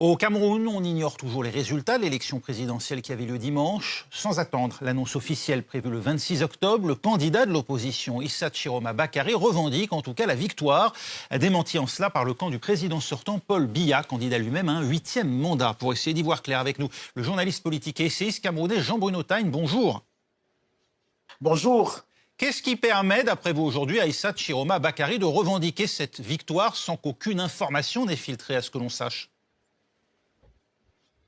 Au Cameroun, on ignore toujours les résultats de l'élection présidentielle qui avait lieu dimanche. Sans attendre l'annonce officielle prévue le 26 octobre, le candidat de l'opposition, Issa Chiroma Bakary, revendique en tout cas la victoire, démentie en cela par le camp du président sortant Paul Biya, candidat lui-même à un 8e mandat. Pour essayer d'y voir clair avec nous, le journaliste politique et essayiste camerounais Jean-Bruno Tagne, bonjour. Bonjour. Qu'est-ce qui permet, d'après vous aujourd'hui, à Issa Chiroma Bakary de revendiquer cette victoire sans qu'aucune information n'ait filtré à ce que l'on sache ?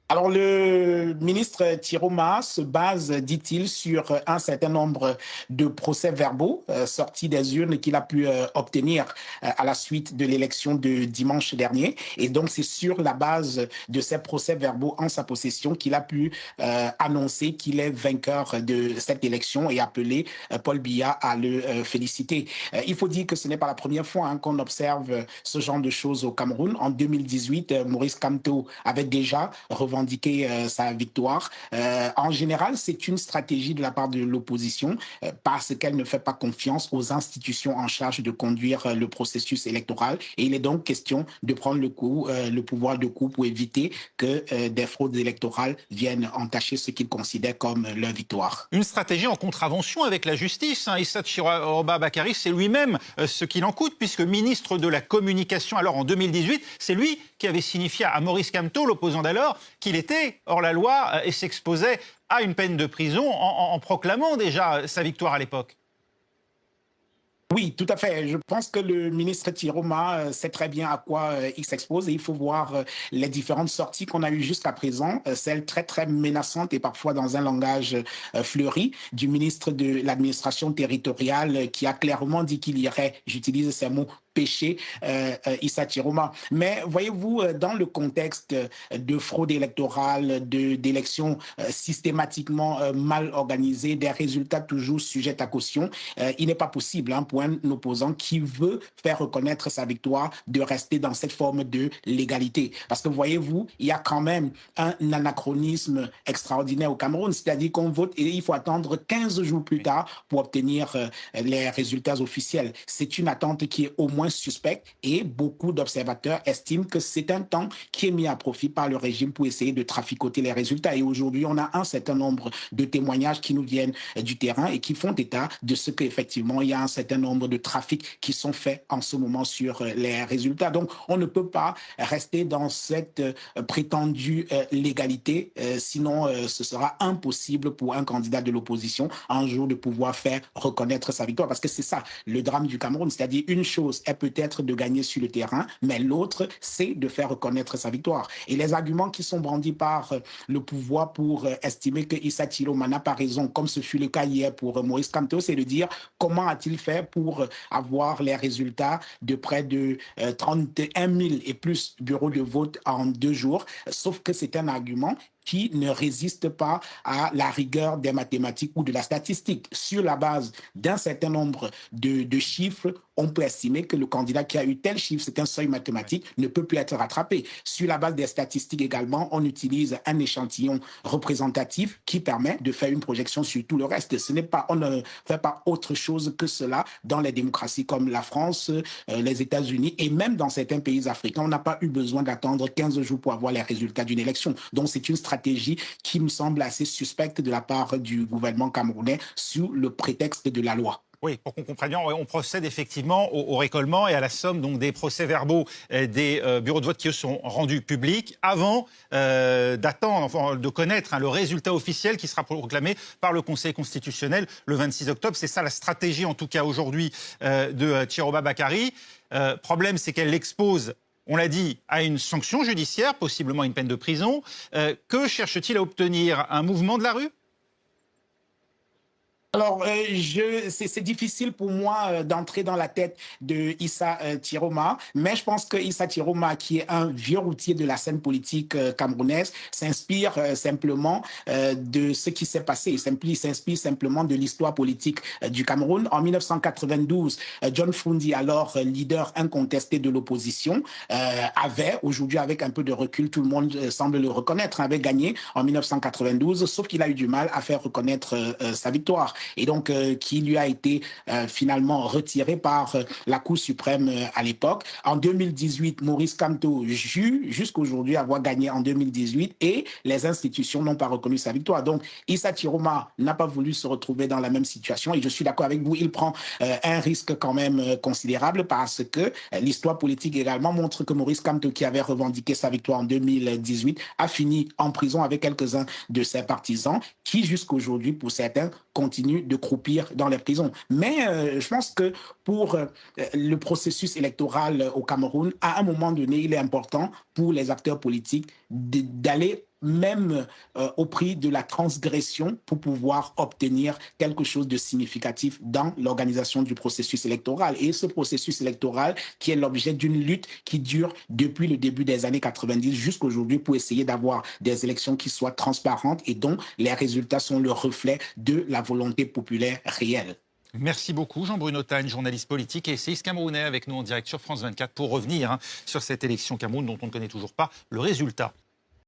Alors, le ministre Chiroma se base, dit-il, sur un certain nombre de procès-verbaux sortis des urnes qu'il a pu obtenir à la suite de l'élection de dimanche dernier. Et donc, c'est sur la base de ces procès-verbaux en sa possession qu'il a pu annoncer qu'il est vainqueur de cette élection et appeler Paul Biya à le féliciter. Il faut dire que ce n'est pas la première fois qu'on observe ce genre de choses au Cameroun. En 2018, Maurice Kamto avait déjà revendiqué sa victoire. En général, c'est une stratégie de la part de l'opposition parce qu'elle ne fait pas confiance aux institutions en charge de conduire le processus électoral. Et il est donc question de prendre le pouvoir de coup pour éviter que des fraudes électorales viennent entacher ce qu'ils considèrent comme leur victoire. Une stratégie en contravention avec la justice. Issa Chiroma Bakary, c'est lui-même ce qu'il en coûte, puisque ministre de la Communication, alors en 2018, c'est lui qui avait signifié à Maurice Kamto, l'opposant d'alors, qu'il était hors la loi et s'exposait à une peine de prison en proclamant déjà sa victoire à l'époque. Oui, tout à fait. Je pense que le ministre Chiroma sait très bien à quoi il s'expose et il faut voir les différentes sorties qu'on a eues jusqu'à présent, celles très, très menaçantes et parfois dans un langage fleuri du ministre de l'administration territoriale qui a clairement dit qu'il irait, j'utilise ces mots, péché Issa Chiroma. Mais voyez-vous, dans le contexte de fraude électorale, d'élections systématiquement mal organisées, des résultats toujours sujets à caution, il n'est pas possible pour un opposant qui veut faire reconnaître sa victoire de rester dans cette forme de légalité. Parce que voyez-vous, il y a quand même un anachronisme extraordinaire au Cameroun, c'est-à-dire qu'on vote et il faut attendre 15 jours plus tard pour obtenir les résultats officiels. C'est une attente qui est au moins suspecte et beaucoup d'observateurs estiment que c'est un temps qui est mis à profit par le régime pour essayer de traficoter les résultats. Et aujourd'hui, on a un certain nombre de témoignages qui nous viennent du terrain et qui font état de ce qu'effectivement, il y a un certain nombre de trafics qui sont faits en ce moment sur les résultats. Donc, on ne peut pas rester dans cette prétendue légalité, sinon ce sera impossible pour un candidat de l'opposition un jour de pouvoir faire reconnaître sa victoire. Parce que c'est ça, le drame du Cameroun, c'est-à-dire une chose est peut-être de gagner sur le terrain, mais l'autre, c'est de faire reconnaître sa victoire. Et les arguments qui sont brandis par le pouvoir pour estimer que Issa Chiroma n'a pas raison, comme ce fut le cas hier pour Maurice Kamto, c'est de dire comment a-t-il fait pour avoir les résultats de près de 31 000 et plus bureaux de vote en 2 jours, sauf que c'est un argument qui ne résiste pas à la rigueur des mathématiques ou de la statistique. Sur la base d'un certain nombre de chiffres, on peut estimer que le candidat qui a eu tel chiffre, c'est un seuil mathématique, ne peut plus être rattrapé. Sur la base des statistiques également, on utilise un échantillon représentatif qui permet de faire une projection sur tout le reste. On ne fait pas autre chose que cela dans les démocraties comme la France, les États-Unis et même dans certains pays africains. On n'a pas eu besoin d'attendre 15 jours pour avoir les résultats d'une élection. Donc c'est une stratégie qui me semble assez suspecte de la part du gouvernement camerounais sous le prétexte de la loi. Oui, pour qu'on comprenne bien, on procède effectivement au récollement et à la somme donc, des procès-verbaux des bureaux de vote qui eux sont rendus publics avant d'attendre, enfin, de connaître le résultat officiel qui sera proclamé par le Conseil constitutionnel le 26 octobre. C'est ça la stratégie, en tout cas aujourd'hui, de Chiroma Bakary. Problème, c'est qu'elle l'expose, on l'a dit, à une sanction judiciaire, possiblement une peine de prison. Que cherche-t-il à obtenir? Un mouvement de la rue? Alors, c'est difficile pour moi d'entrer dans la tête de Issa Chiroma, mais je pense que Issa Chiroma, qui est un vieux routier de la scène politique camerounaise, s'inspire simplement de ce qui s'est passé. Il s'inspire simplement de l'histoire politique du Cameroun. En 1992, John Fundi, alors leader incontesté de l'opposition, avait, aujourd'hui avec un peu de recul, tout le monde semble le reconnaître, avait gagné en 1992, sauf qu'il a eu du mal à faire reconnaître sa victoire. et donc qui lui a été finalement retiré par la Cour suprême à l'époque. En 2018, Maurice Kamto jure jusqu'aujourd'hui avoir gagné en 2018 et les institutions n'ont pas reconnu sa victoire. Donc Issa Chiroma n'a pas voulu se retrouver dans la même situation et je suis d'accord avec vous, il prend un risque quand même considérable parce que l'histoire politique également montre que Maurice Kamto, qui avait revendiqué sa victoire en 2018, a fini en prison avec quelques-uns de ses partisans qui jusqu'aujourd'hui, pour certains, continuent de croupir dans les prisons. Mais je pense que pour le processus électoral au Cameroun, à un moment donné, il est important pour les acteurs politiques d'aller même au prix de la transgression pour pouvoir obtenir quelque chose de significatif dans l'organisation du processus électoral. Et ce processus électoral qui est l'objet d'une lutte qui dure depuis le début des années 90 jusqu'à aujourd'hui pour essayer d'avoir des élections qui soient transparentes et dont les résultats sont le reflet de la volonté populaire réelle. Merci beaucoup Jean-Bruno Tagne, journaliste politique et essayiste camerounais avec nous en direct sur France 24 pour revenir sur cette élection Cameroun dont on ne connaît toujours pas le résultat.